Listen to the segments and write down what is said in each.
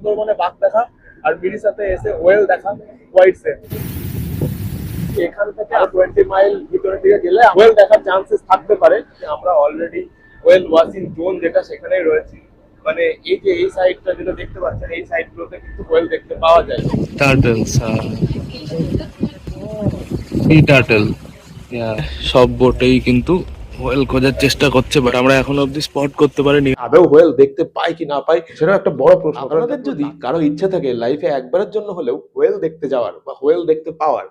সুন্দরবনে বাঘ দেখা আর মিরিসাতে এসে ওয়েল দেখা কোয়াইট সেম। এখান থেকে 20 মাইল ভিতরের দিকে গেলে ওয়েল দেখার চান্সেস থাকতে পারে। আমরা অলরেডি ওয়েল ওয়াচিং জোন যেটা সেখানেই রয়েছি। মানে এই যে এই সাইডটা যেটা দেখতে পাচ্ছেন, এই সাইডগুলোতে কিন্তু ওয়েল দেখতে পাওয়া যায়। টার্টলস, সি টার্টল, সব বোটেই কিন্তু হোয়েল খোঁজার চেষ্টা করছে, বাট আমরা এখনো অব্দি স্পট করতে পারিনি। আদৌ হোয়েল দেখতে পাই কি না পাই সেটাও একটা বড় প্রশ্ন। আপনাদের যদি কারো ইচ্ছা থাকে লাইফে একবারের জন্য হলেও হোয়েল দেখতে যাওয়ার বা হোয়েল দেখতে পাওয়ার,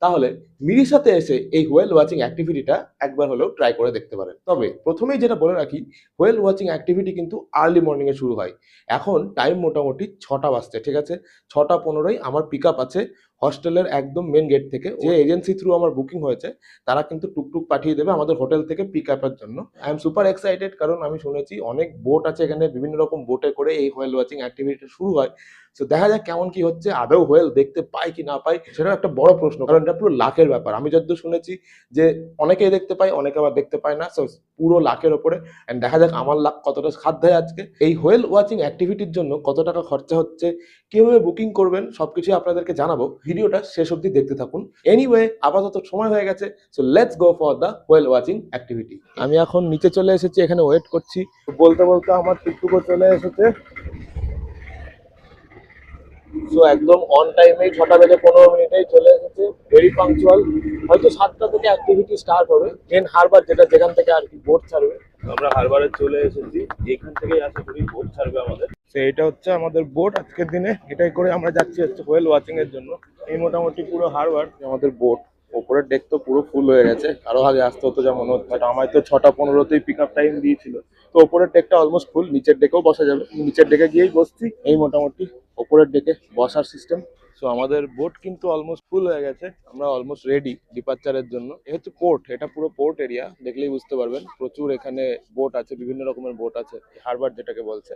তাহলে মিরিসাতে এসে এই হোয়েল ওয়াচিং অ্যাক্টিভিটিটা একবার হলেও ট্রাই করে দেখতে পারেন। তবে প্রথমেই যেটা বলে রাখি, হোয়েল ওয়াচিং অ্যাক্টিভিটি কিন্তু আর্লি মর্নিংয়ে শুরু হয়। এখন টাইম মোটামুটি 6টা বাজছে, ঠিক আছে? 6টা 15 আমার পিক আপ আছে হস্টেলের একদম মেন গেট থেকে। যে এজেন্সি থ্রু আমার বুকিং হয়েছে তারা কিন্তু টুকটুক পাঠিয়ে দেবে আমাদের হোটেল থেকে পিক আপের জন্য। আই এম সুপার এক্সাইটেড, কারণ আমি শুনেছি অনেক বোট আছে এখানে, বিভিন্ন রকম বোটে করে এই হোয়েল ওয়াচিং অ্যাক্টিভিটিটা শুরু হয়। সো দেখা যাক কেমন কি হচ্ছে, আদৌ হোয়েল দেখতে পাই কি না পাই সেটাও একটা বড় প্রশ্ন, কারণ এটা পুরো লাকের ব্যাপার। আমি যতদূর শুনেছি যে অনেকেই দেখতে পায়, অনেকে আবার দেখতে পায় না। সো পুরো লাকের ওপরে, এন্ড দেখা যাক আমার লাক কতটা খাদ দেয় আজকে। এই হোয়েল ওয়াচিং অ্যাক্টিভিটির জন্য কত টাকা খরচা হচ্ছে, কিভাবে বুকিং করবেন, সবকিছু আপনাদেরকে জানাবো। ভিডিওটা শেষ অবধি দেখতে থাকুন। এনিওয়ে, আপাতত সময় হয়ে গেছে, so let's go for the whale watching activity. আমি এখন নিচে চলে এসেছি, এখানে ওয়েট করছি। বলতে বলতে আমার টুকটুকো চলে এসেছে। সো একদম অন টাইমেই 6টা বেজে 15 মিনিটেই চলে এসেছে, ভেরি পাংচুয়াল। হয়তো 7টা থেকে অ্যাক্টিভিটি স্টার্ট হবে। মেন হারবার যেখান থেকে আর কি বোট ছাড়বে। আমরা হারবারে চলে এসেছি, এখান থেকেই আশা করি বোট ছাড়বে আমাদের। তো এটা হচ্ছে আমাদের বোট আজকের দিনে, এটাই করে আমরা যাচ্ছি হচ্ছে হোয়েল ওয়াচিং এর জন্য। এই মোটামুটি পুরো হারবার আমাদের বোট। ওপরের ডেক তো পুরো ফুল হয়ে গেছে, আরো আগে আসতে হতো যা মনে হচ্ছে। আমায় তো 6টা 15তেই পিক আপ টাইম দিয়েছিল। তো ওপরের ডেকটা অলমোস্ট ফুল, নিচের ডেকেও বসা যাবে। নিচের ডেকে গিয়েই বসছি। এই মোটামুটি ওপরের ডেকে বসার সিস্টেম। সো আমাদের বোট কিন্তু অলমোস্ট ফুল হয়ে গেছে, আমরা অলমোস্ট রেডি ডিপার্চারের জন্য। এ হচ্ছে পোর্ট, এটা পুরো পোর্ট এরিয়া, দেখলেই বুঝতে পারবেন। প্রচুর এখানে বোট আছে, বিভিন্ন রকমের বোট আছে, হারবার যেটাকে বলছে।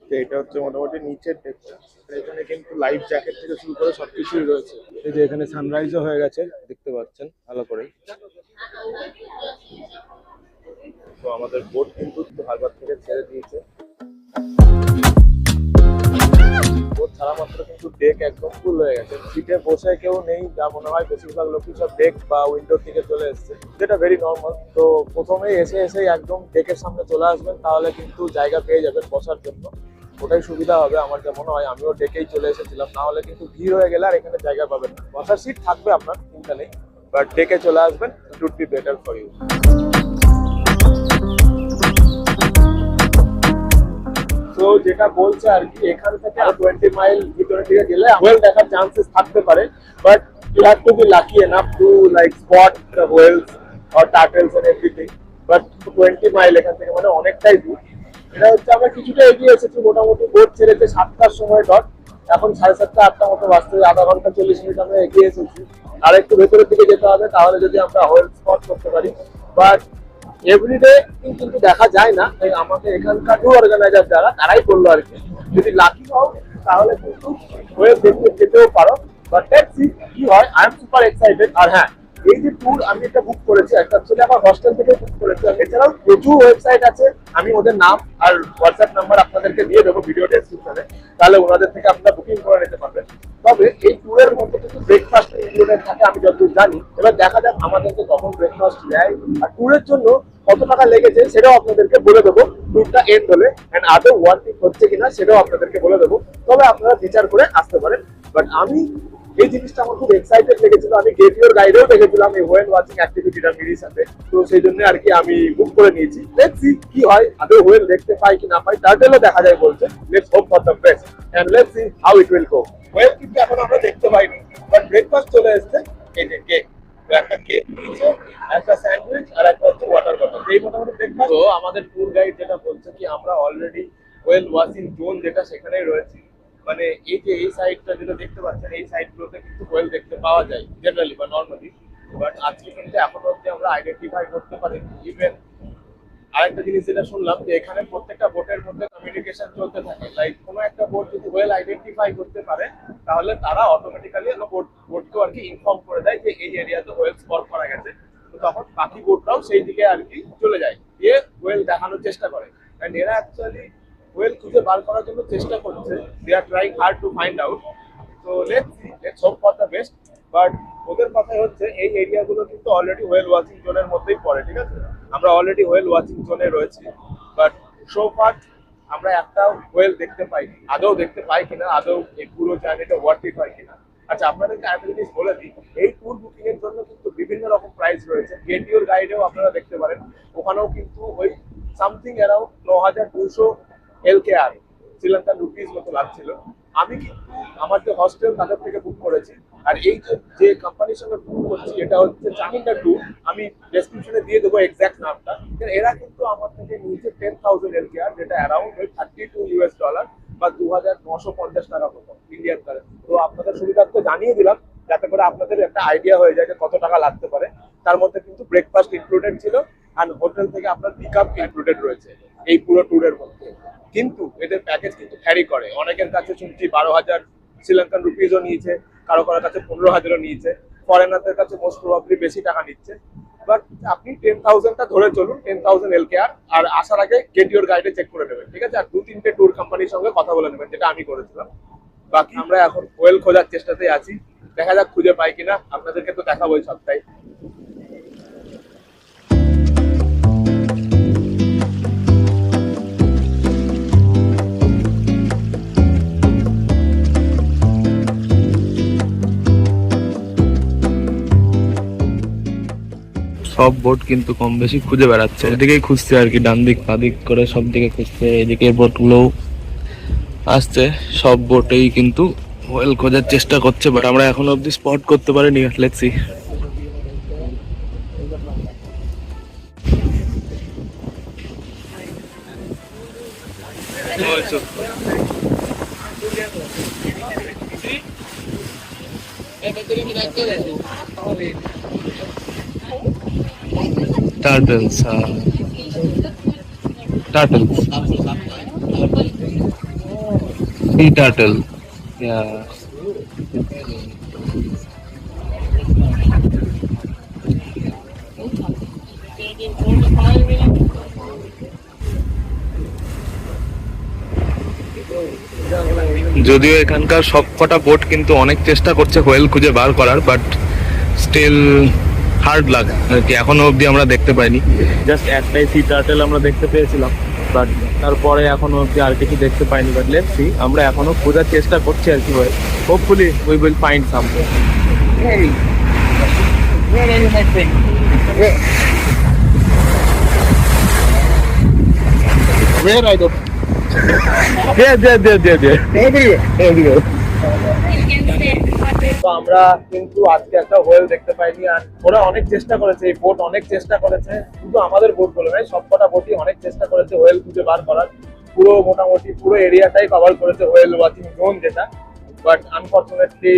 তো এটা হচ্ছে মোটামুটি নিচের ডেকটা। এখানে কিন্তু লাইফ জ্যাকেট থেকে শুরু করে সবকিছুই রয়েছে। এই যে এখানে সানরাইজও হয়ে গেছে, দেখতে পাচ্ছেন ভালো করেই। তো আমাদের বোট কিন্তু হারবার থেকে ছেড়ে দিয়েছে। বোট ছাড়া মাত্র কিন্তু ডেক একদম ফুল হয়ে গেছে। সিটে বসে কেউ নেই, যা মনে হয় বেশিরভাগ লোকই সব ডেক বা উইন্ডোর দিকে চলে এসছে, যেটা ভেরি নর্মাল। তো প্রথমেই এসেই একদম ডেকের সামনে চলে আসবেন, তাহলে কিন্তু জায়গা পেয়ে যাবেন বসার জন্য। ওটাই সুবিধা হবে আমার যা মনে হয়। আমিও ডেকেই চলে এসেছিলাম, না হলে কিন্তু ভিড় হয়ে গেলে আর এখানে জায়গা পাবেন না। বসার সিট থাকবে আপনার, চিন্তা নেই, বাট ডেকে চলে আসবেন, it would be better for you. তো যেটা বলছে আর কি, এখান থেকে 20 মাইল ভিতরের দিকে গেলে হোয়েল দেখার চান্সেস থাকতে পারে, but you have to be lucky enough to like spot the whales or turtles and everything. But 20 mile এখান থেকে মানে অনেকটাই দূর। এটা হচ্ছে আমরা কিছুটা এগিয়ে এসেছি, মোটামুটি বোট ছেড়েছে 7টার সময় ডট। এখন 7:30 8টা মতো বাজতে, আধা ঘন্টা 40 মিনিট আমরা এগিয়ে এসেছি। আর একটু ভেতরের দিকে যেতে হবে, তাহলে যদি আমরা হোয়েল স্পট করতে পারি। বাট এভরিডে কিন্তু দেখা যায় না। আমাকে এখানকার ট্যুর অর্গানাইজার যারা, তারাই বললো আর কি, যদি লাকি হও তাহলে কিন্তু ওয়েব দেখতে যেতেও পারো। বাট লেটস সি কি হয়। I am super excited. আর হ্যাঁ, এই যে ট্যুর আমি একটা বুক করেছি, একটা অ্যাকচুয়ালি আমার হস্টেল থেকে বুক করেছি। এছাড়াও প্রচুর ওয়েবসাইট আছে, আমি ওদের নাম আর হোয়াটসঅ্যাপ নাম্বার আপনাদেরকে দিয়ে দেবো ভিডিও ডেসক্রিপশনে, তাহলে ওনাদের থেকে আপনারা বুকিং করে নিতে পারবেন। তবে এই ট্যুরের মধ্যে কিন্তু ব্রেকফাস্ট ইনক্লুডেড থাকে আমি যতদূর জানি। এবার দেখা যাক আমাদেরকে কখন ব্রেকফাস্ট দেয়, আর ট্যুরের জন্য কত টাকা লেগেছে সেটাও আপনাদেরকে বলে দেবো ট্যুরটা এন্ড হলে। এন্ড আদৌ ওয়ার্থ ইট হচ্ছে কিনা সেটাও আপনাদেরকে বলে দেবো, তবে আপনারা বিচার করে আসতে পারেন। বাট আমি এই জিনিসটা আমার খুব এক্সাইটেড লেগেছিল। আমি গেট ইউর গাইডেও দেখেছিলাম এই হোয়েল ওয়াচিং অ্যাক্টিভিটিটা মিরির সাথে, তো সেই জন্য আর কি আমি বুক করে নিয়েছি। লেটস সি কি হয়, আদৌ হোয়েল দেখতে পাই কি না পাই। টার্টেলও দেখা যায় বলছে, let's hope for the best and let's see how it will go. Whale কিন্তু এখন আমরা দেখতে পাইনি, বাট ব্রেকফাস্ট চলে এসেছে। এই যে কেক, একটা কেক দিয়েছে, একটা স্যান্ডউইচ আর একটা হচ্ছে ওয়াটার বটল। এই মোটামুটি ব্রেকফাস্ট। তো আমাদের ট্যুর গাইড যেটা বলছে কি, আমরা অলরেডি হোয়েল ওয়াচিং জোন যেটা সেখানেই রয়েছি। মানে এই যে এই সাইডটা যেটা দেখতে পাচ্ছেন, এই সাইডগুলোতে কিন্তু হোয়েল দেখতে পাওয়া যায় জেনারেলি বা নর্মালি। বাট আজকে কিন্তু এখনো অব্দি আমরা আইডেন্টিফাই করতে পারি। ইভেন আরেকটা জিনিস যেটা শুনলাম, যে এখানে প্রত্যেকটা বোটের মধ্যে কমিউনিকেশন চলতে থাকে। লাইক কোনো একটা বোট যদি হোয়েল আইডেন্টিফাই করতে পারে, তাহলে তারা অটোমেটিক্যালি বোটকে আর কি ইনফর্ম করে দেয় যে এই এরিয়াতে হোয়েল স্পট করা গেছে। তো তখন বাকি বোটরাও সেই দিকে আর কি চলে যায়, দিয়ে হোয়েল দেখানোর চেষ্টা করে। এন্ড এরা অ্যাকচুয়ালি ওয়েল খুঁজে বার করার জন্য চেষ্টা করছে, they are trying hard to find out. তো let's hope for the best. But ওদের কথাই হচ্ছে এই এরিয়াগুলো কিন্তু অলরেডি ওয়েল ওয়াচিং জোনের মধ্যেই পড়ে, ঠিক আছে? আমরা অলরেডি ওয়েল ওয়াচিং জোনে রয়েছি, বাট সো ফার আমরা একটা ওয়েল দেখতে পাইনি। আদৌ দেখতে পাই কিনা, আদৌ এই পুরো জার্নিটা ওয়ার্থ ইট হয় কিনা। আচ্ছা, আপনাদেরকে একটা জিনিস বলে দিই, এই ট্যুর বুকিং এর জন্য কিন্তু বিভিন্ন রকম প্রাইস রয়েছে। গেট ইউর গাইডেও আপনারা দেখতে পারেন, ওখানেও কিন্তু ওই something around 9200 LKR Sri Lankan rupees মতো লাগছিল। আমি কিন্তু আমার যে হস্টেল তাদের থেকে বুক করেছি, আর এই যে কোম্পানির সঙ্গে বুক করছি এটা হচ্ছে চামিন্ডা ট্যুর। আমি ডেসক্রিপশনে দিয়ে দেবো এক্সাক্ট নামটা। এরা কিন্তু আমার থেকে নিয়েছে 10,000 LKR, যেটা অ্যারাউন্ড $32 বা 2,950 টাকা মতো ইন্ডিয়ান কারেন্সি। তো আপনাদের সুবিধার্থে জানিয়ে দিলাম, যাতে করে আপনাদের একটা আইডিয়া হয়ে যায় যে কত টাকা লাগতে পারে। তার মধ্যে কিন্তু ব্রেকফাস্ট ইনক্লুডেড ছিল, আর হোটেল থেকে আপনার পিক আপ ইনক্লুডেড রয়েছে এই পুরো ট্যুরের মধ্যে। কিন্তু এদের প্যাকেজ কিন্তু ভ্যারি করে, অনেকের কাছে শুনছি 12,000 শ্রীলঙ্কান রুপিসও নিয়েছে, কারো কারো কাছে 15,000ও নিয়েছে, ফরেনারদের কাছে মোস্ট প্রবাবলি বেশি টাকা নিচ্ছে। বাট আপনি 10,000টা ধরে চলুন, 10,000 LKR, আর আসার আগে গেট ইউর গাইডে চেক করে নেবেন, ঠিক আছে? আর 2-3টে ট্যুর কোম্পানির সঙ্গে কথা বলে নেবেন, যেটা আমি করেছিলাম। বাকি আমরা এখন ওয়েল খোঁজার চেষ্টাতেই আছি, দেখা যাক খুঁজে পাই কিনা। আপনাদেরকে তো দেখাবো এই সপ্তাহে। সব বোট কিন্তু কম বেশি খুঁজে বেড়াচ্ছে, এদিকেই খুঁজছে আর কি, ডান দিক বাঁ দিক করে সব দিকে খুঁজছে। এদিকে বোটগুলো আসছে, সব বোটেই কিন্তু ওয়েল খোঁজার চেষ্টা করছে, বাট আমরা এখনো অব্দি স্পট করতে পারিনি। Let's see. Turtles, turtles, sea turtle, yeah. যদিও এখানকার সবকটা বোট কিন্তু অনেক চেষ্টা করছে হোয়েল খুঁজে বার করার, বাট স্টিল হার্ড লাগে আর কি, এখনো অবধি আমরা দেখতে পাইনি। জাস্ট একটাই সি টার্টেল আমরা দেখতে পেয়েছিলাম, বাট তারপরে এখনো অবধি আর কিছু দেখতে পাইনি। বাট লেটস সি, আমরা এখনো খোঁজার চেষ্টা করছি আর কি। হয় hopefully we will find something. Where I don't. There. তো আমরা কিন্তু আজকে একটা হোয়েল দেখতে পাইনি, আর ওরা অনেক চেষ্টা করেছে, এই বোট অনেক চেষ্টা করেছে, শুধু আমাদের বোট বলে নয়, সবকটা বোটই অনেক চেষ্টা করেছে হোয়েল খুঁজে বার করার। পুরো মোটামুটি পুরো এরিয়াটাই কভার করেছে হোয়েল ওয়াচিং জোন যেটা, বাট আনফরচুনেটলি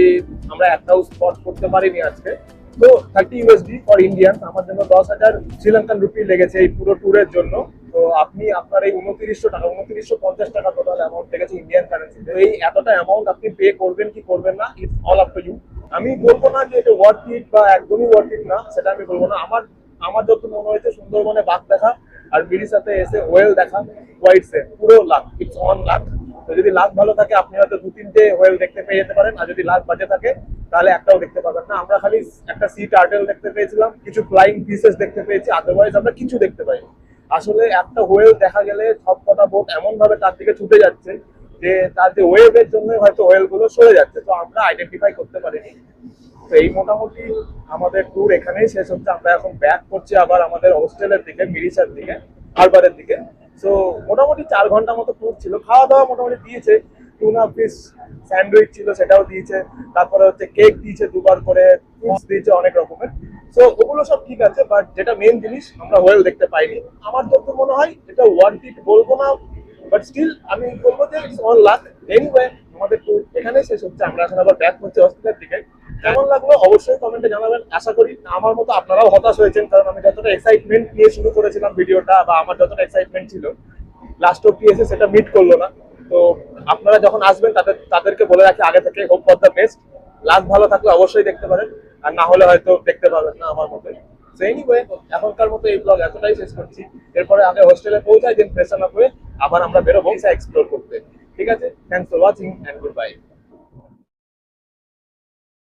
আমরা একটাও স্পট করতে পারিনি আজকে। তো 30 USD ফর ইন্ডিয়ান, আমার জন্য 10,000 শ্রীলঙ্কান রুপি লেগেছে এই পুরো ট্যুরের জন্য। তো আপনি আপনার এই 2900 টাকা, 2950 টাকা টোটাল অ্যামাউন্ট লেগেছে ইন্ডিয়ান কারেন্সিতে। এই এতটা অ্যামাউন্ট আপনি পে করবেন কি করবেন না, it's all up to you. আমি বলবো না যে এটা ওয়ার্থ ইট বা একদমই ওয়ার্থ ইট না, সেটা আমি বলবো না। আমার যত মনে হয়েছে সুন্দরবনে বাঘ দেখা আর মিরিসাতে এসে ওয়েল দেখা কোয়াইট সেম, পুরো লাক, ইটস অন লাক। তো যদি লাক ভালো থাকে আপনি হয়তো 2-3টে ওয়েল দেখতে পেয়ে যেতে পারেন, আর যদি লাক বাজে থাকে তাহলে একটাও দেখতে পাবেন না। আমরা খালি একটা সি টার্টেল দেখতে পেয়েছিলাম, কিছু ফ্লাইং ফিশেস দেখতে পেয়েছি, আদারওয়াইজ আমরা কিছু দেখতে পাইনি। আসলে একটা ওয়েল দেখা গেলে সবকটা বোট এমন ভাবে তার দিকে ছুটে যাচ্ছে যে তার যে ওয়েভের জন্য হয়তো ওয়েল গুলো সরে যাচ্ছে, তো আমরা আইডেন্টিফাই করতে পারিনি। তো এই মোটামুটি আমাদের ট্যুর এখানেই শেষ হচ্ছে। আমরা এখন ব্যাক করছি আবার আমাদের হোস্টেলের দিকে, মিরিসার দিকে, হারবারের দিকে। সো মোটামুটি 4 ঘন্টা মতো ট্যুর ছিল। খাওয়া দাওয়া মোটামুটি দিয়েছে, টুনা ফিশ স্যান্ডউইচ ছিল সেটাও দিয়েছে, তারপরে হচ্ছে কেক দিয়েছে 2বার করে, ফ্রুটস দিয়েছে অনেক রকমের। সো ওগুলো সব ঠিক আছে, বাট যেটা মেন জিনিস আমরা ওয়েল দেখতে পাইনি। আমার যত মনে হয় এটা ওয়ার্থ ইট বলবো না, বাট স্টিল আমি বলবো যে ইটস অন লাক। এনিওয়ে আমাদের ট্যুর এখানেই শেষ হচ্ছে, আমরা এখন আবার ব্যাক করছি হোস্টেলের দিকে। কেমন লাগলো অবশ্যই কমেন্টে জানাবেন। আশা করি আমার মতো আপনারাও হতাশ হয়েছেন, কারণ আমি যতটা এক্সাইটমেন্ট নিয়ে শুরু করেছিলাম ভিডিওটা, বা আমার যতটা এক্সাইটমেন্ট ছিল, লাস্ট অব্দি এসে সেটা মিট করলো না। তো আপনারা যখন আসবেন তাদেরকে বলে রাখি আগে থেকে, hope for the best. Lakh ভালো থাকলে অবশ্যই দেখতে পারেন, আর না হলে হয়তো দেখতে পাবেন না আমার মতে। সো এনিওয়ে এখনকার মতো এই ব্লগ এতটাই শেষ করছি। এরপরে আগে হোস্টেলে পৌঁছাই, দেন ফ্রেশন আপ হয়ে আবার আমরা বেরোবো এক্সপ্লোর করতে। ঠিক আছে, thanks for watching and good by.